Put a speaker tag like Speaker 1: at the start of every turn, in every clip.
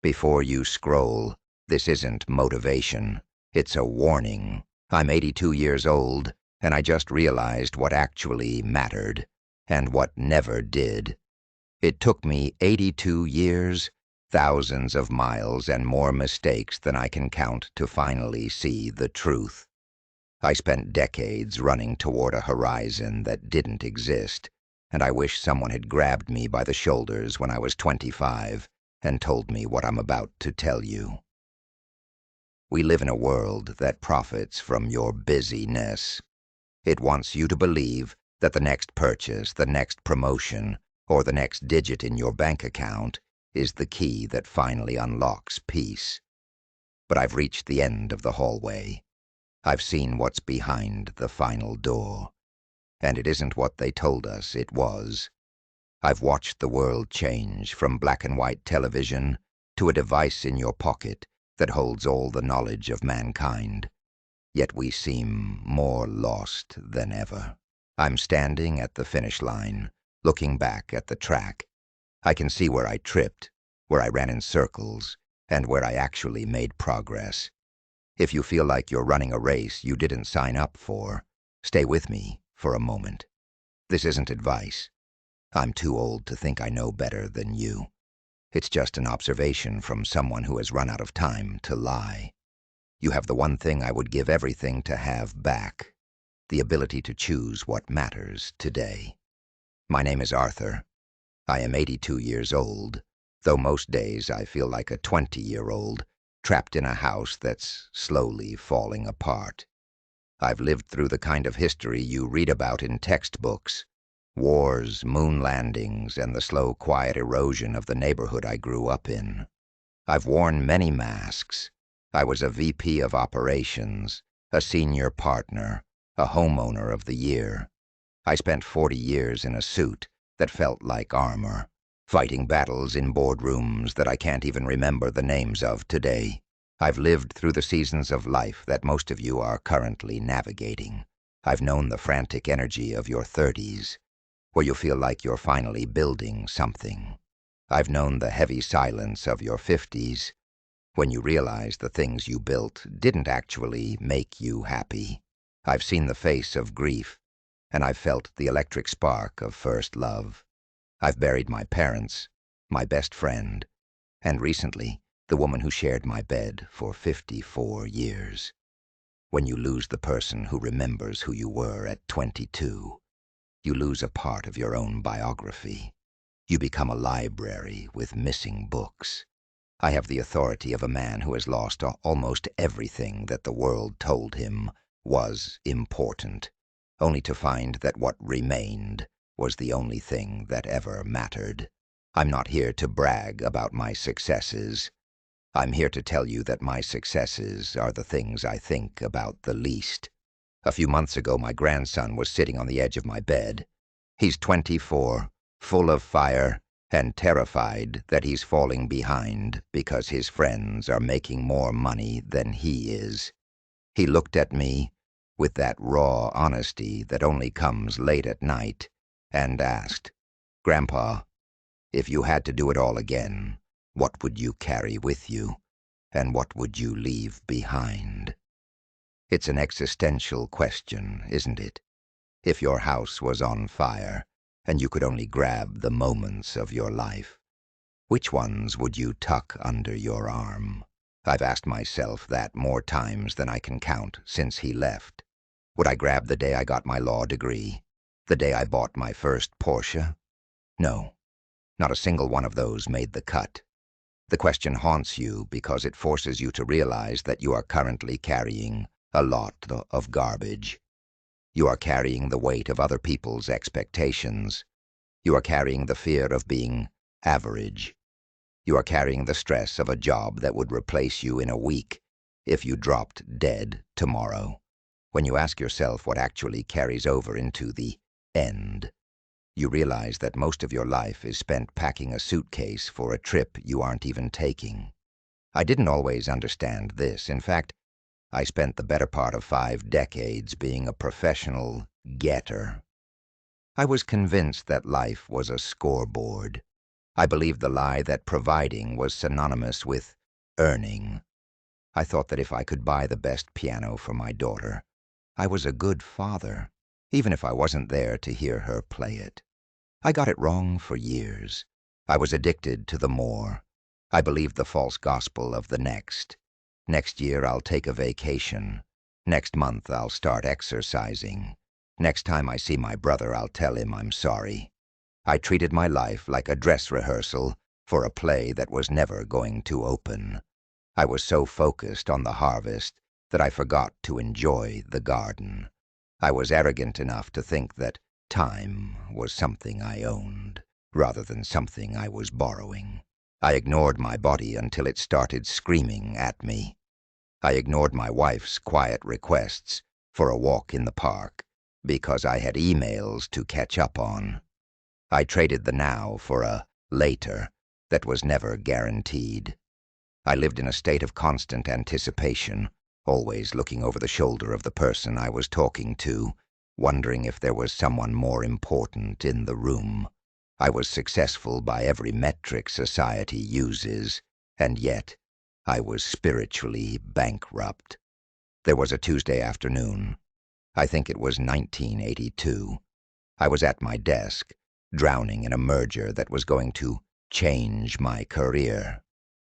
Speaker 1: Before you scroll, this isn't motivation. It's a warning. I'm 82 years old, and I just realized what actually mattered, and what never did. It took me 82 years, thousands of miles, and more mistakes than I can count to finally see the truth. I spent decades running toward a horizon that didn't exist, and I wish someone had grabbed me by the shoulders when I was 25 and told me what I'm about to tell you. We live in a world that profits from your busyness. It wants you to believe that the next purchase, the next promotion, or the next digit in your bank account is the key that finally unlocks peace. But I've reached the end of the hallway. I've seen what's behind the final door. And it isn't what they told us it was. I've watched the world change from black and white television to a device in your pocket that holds all the knowledge of mankind. Yet we seem more lost than ever. I'm standing at the finish line, looking back at the track. I can see where I tripped, where I ran in circles, and where I actually made progress. If you feel like you're running a race you didn't sign up for, stay with me for a moment. This isn't advice. I'm too old to think I know better than you. It's just an observation from someone who has run out of time to lie. You have the one thing I would give everything to have back, the ability to choose what matters today. My name is Arthur. I am 82 years old, though most days I feel like a 20-year-old trapped in a house that's slowly falling apart. I've lived through the kind of history you read about in textbooks: wars, moon landings, and the slow, quiet erosion of the neighborhood I grew up in. I've worn many masks. I was a VP of operations, a senior partner, a homeowner of the year. I spent 40 years in a suit that felt like armor, fighting battles in boardrooms that I can't even remember the names of today. I've lived through the seasons of life that most of you are currently navigating. I've known the frantic energy of your 30s, where you feel like you're finally building something. I've known the heavy silence of your 50s, when you realize the things you built didn't actually make you happy. I've seen the face of grief, and I've felt the electric spark of first love. I've buried my parents, my best friend, and recently, the woman who shared my bed for 54 years. When you lose the person who remembers who you were at 22, you lose a part of your own biography. You become a library with missing books. I have the authority of a man who has lost almost everything that the world told him was important, only to find that what remained was the only thing that ever mattered. I'm not here to brag about my successes. I'm here to tell you that my successes are the things I think about the least. A few months ago, my grandson was sitting on the edge of my bed. He's 24, full of fire, and terrified that he's falling behind because his friends are making more money than he is. He looked at me with that raw honesty that only comes late at night and asked, "Grandpa, if you had to do it all again, what would you carry with you, and what would you leave behind?" It's an existential question, isn't it? If your house was on fire, and you could only grab the moments of your life, which ones would you tuck under your arm? I've asked myself that more times than I can count since he left. Would I grab the day I got my law degree? The day I bought my first Porsche? No, not a single one of those made the cut. The question haunts you because it forces you to realize that you are currently carrying a lot of garbage. You are carrying the weight of other people's expectations. You are carrying the fear of being average. You are carrying the stress of a job that would replace you in a week if you dropped dead tomorrow. When you ask yourself what actually carries over into the end, you realize that most of your life is spent packing a suitcase for a trip you aren't even taking. I didn't always understand this. In fact, I spent the better part of 5 decades being a professional getter. I was convinced that life was a scoreboard. I believed the lie that providing was synonymous with earning. I thought that if I could buy the best piano for my daughter, I was a good father, even if I wasn't there to hear her play it. I got it wrong for years. I was addicted to the more. I believed the false gospel of the next. Next year I'll take a vacation. Next month I'll start exercising. Next time I see my brother, I'll tell him I'm sorry. I treated my life like a dress rehearsal for a play that was never going to open. I was so focused on the harvest that I forgot to enjoy the garden. I was arrogant enough to think that time was something I owned, rather than something I was borrowing. I ignored my body until it started screaming at me. I ignored my wife's quiet requests for a walk in the park because I had emails to catch up on. I traded the now for a later that was never guaranteed. I lived in a state of constant anticipation, always looking over the shoulder of the person I was talking to, wondering if there was someone more important in the room. I was successful by every metric society uses, and yet I was spiritually bankrupt. There was a Tuesday afternoon. I think it was 1982. I was at my desk, drowning in a merger that was going to change my career.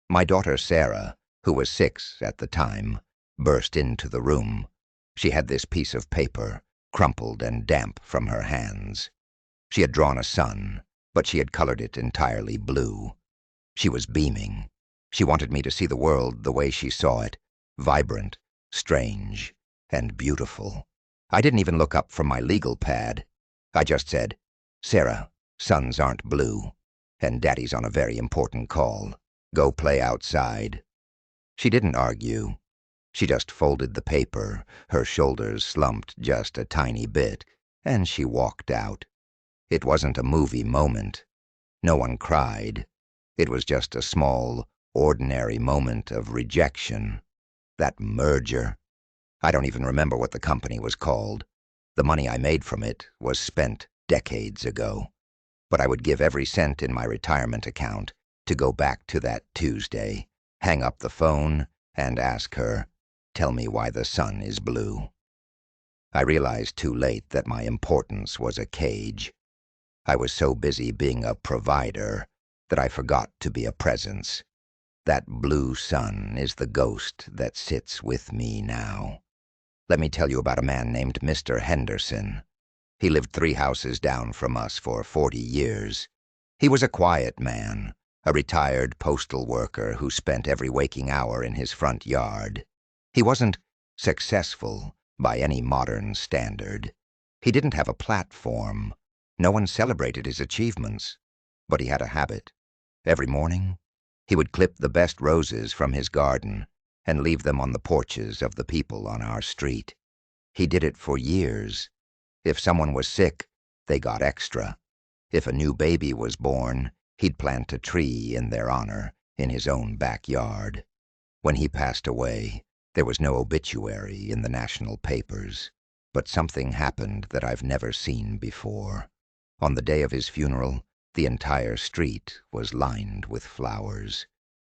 Speaker 1: My daughter Sarah, who was 6 at the time, burst into the room. She had this piece of paper, crumpled and damp from her hands. She had drawn a sun, but she had colored it entirely blue. She was beaming. She wanted me to see the world the way she saw it, vibrant, strange, and beautiful. I didn't even look up from my legal pad. I just said, "Sarah, suns aren't blue, and Daddy's on a very important call. Go play outside." She didn't argue. She just folded the paper, her shoulders slumped just a tiny bit, and she walked out. It wasn't a movie moment. No one cried. It was just a small, ordinary moment of rejection. That merger. I don't even remember what the company was called. The money I made from it was spent decades ago. But I would give every cent in my retirement account to go back to that Tuesday, hang up the phone, and ask her, "Tell me why the sun is blue." I realized too late that my importance was a cage. I was so busy being a provider that I forgot to be a presence. That blue sun is the ghost that sits with me now. Let me tell you about a man named Mr. Henderson. He lived 3 houses down from us for 40 years. He was a quiet man, a retired postal worker who spent every waking hour in his front yard. He wasn't successful by any modern standard. He didn't have a platform. No one celebrated his achievements. But he had a habit. Every morning, he would clip the best roses from his garden and leave them on the porches of the people on our street. He did it for years. If someone was sick, they got extra. If a new baby was born, he'd plant a tree in their honor in his own backyard. When he passed away, there was no obituary in the national papers. But something happened that I've never seen before. On the day of his funeral, the entire street was lined with flowers.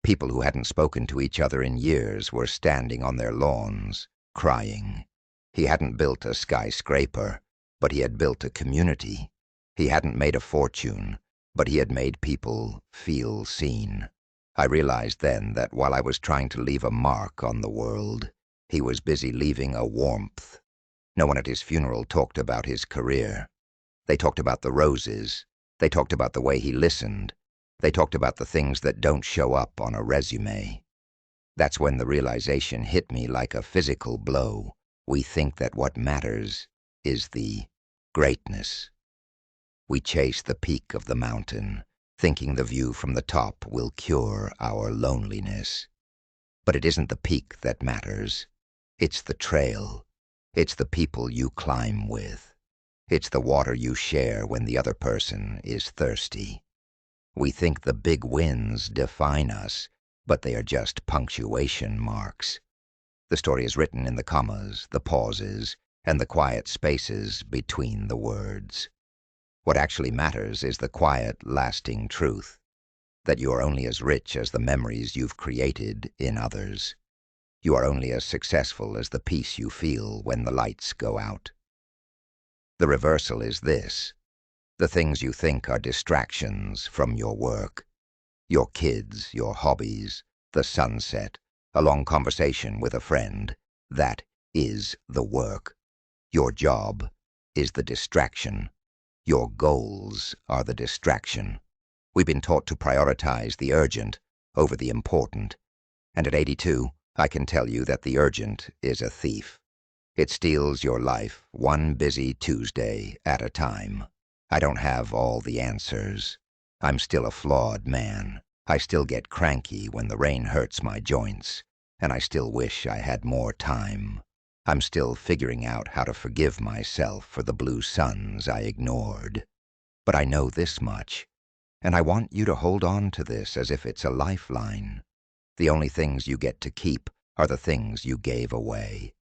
Speaker 1: People who hadn't spoken to each other in years were standing on their lawns, crying. He hadn't built a skyscraper, but he had built a community. He hadn't made a fortune, but he had made people feel seen. I realized then that while I was trying to leave a mark on the world, he was busy leaving a warmth. No one at his funeral talked about his career. They talked about the roses. They talked about the way he listened. They talked about the things that don't show up on a resume. That's when the realization hit me like a physical blow. We think that what matters is the greatness. We chase the peak of the mountain, thinking the view from the top will cure our loneliness. But it isn't the peak that matters. It's the trail. It's the people you climb with. It's the water you share when the other person is thirsty. We think the big wins define us, but they are just punctuation marks. The story is written in the commas, the pauses, and the quiet spaces between the words. What actually matters is the quiet, lasting truth. that you are only as rich as the memories you've created in others. You are only as successful as the peace you feel when the lights go out. The reversal is this: the things you think are distractions from your work, your kids, your hobbies, the sunset, a long conversation with a friend, that is the work. Your job is the distraction. Your goals are the distraction. We've been taught to prioritize the urgent over the important. And at 82, I can tell you that the urgent is a thief. It steals your life one busy Tuesday at a time. I don't have all the answers. I'm still a flawed man. I still get cranky when the rain hurts my joints, and I still wish I had more time. I'm still figuring out how to forgive myself for the blue suns I ignored. But I know this much, and I want you to hold on to this as if it's a lifeline. The only things you get to keep are the things you gave away.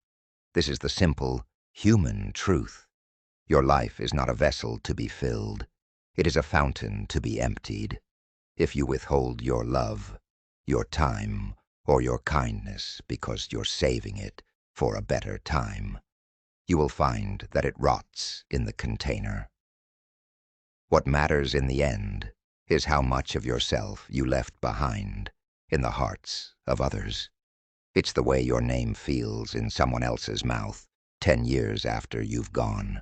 Speaker 1: This is the simple, human truth. Your life is not a vessel to be filled. It is a fountain to be emptied. If you withhold your love, your time, or your kindness because you're saving it for a better time, you will find that it rots in the container. What matters in the end is how much of yourself you left behind in the hearts of others. It's the way your name feels in someone else's mouth 10 years after you've gone.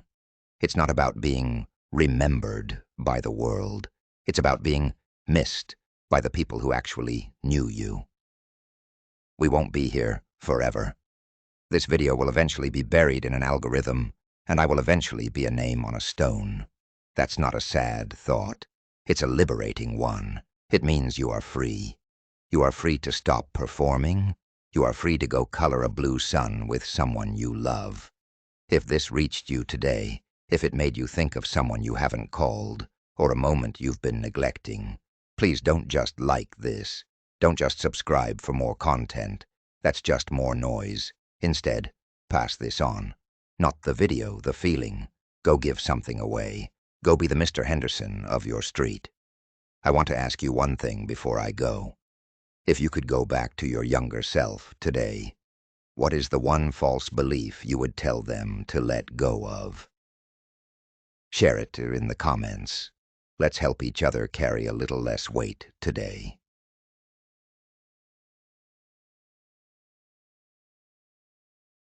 Speaker 1: It's not about being remembered by the world. It's about being missed by the people who actually knew you. We won't be here forever. This video will eventually be buried in an algorithm, and I will eventually be a name on a stone. That's not a sad thought. It's a liberating one. It means you are free. You are free to stop performing. You are free to go color a blue sun with someone you love. If this reached you today, if it made you think of someone you haven't called, or a moment you've been neglecting, please don't just like this. Don't just subscribe for more content. That's just more noise. Instead, pass this on. Not the video, the feeling. Go give something away. Go be the Mr. Henderson of your street. I want to ask you one thing before I go. If you could go back to your younger self today, what is the one false belief you would tell them to let go of? Share it in the comments. Let's help each other carry a little less weight today.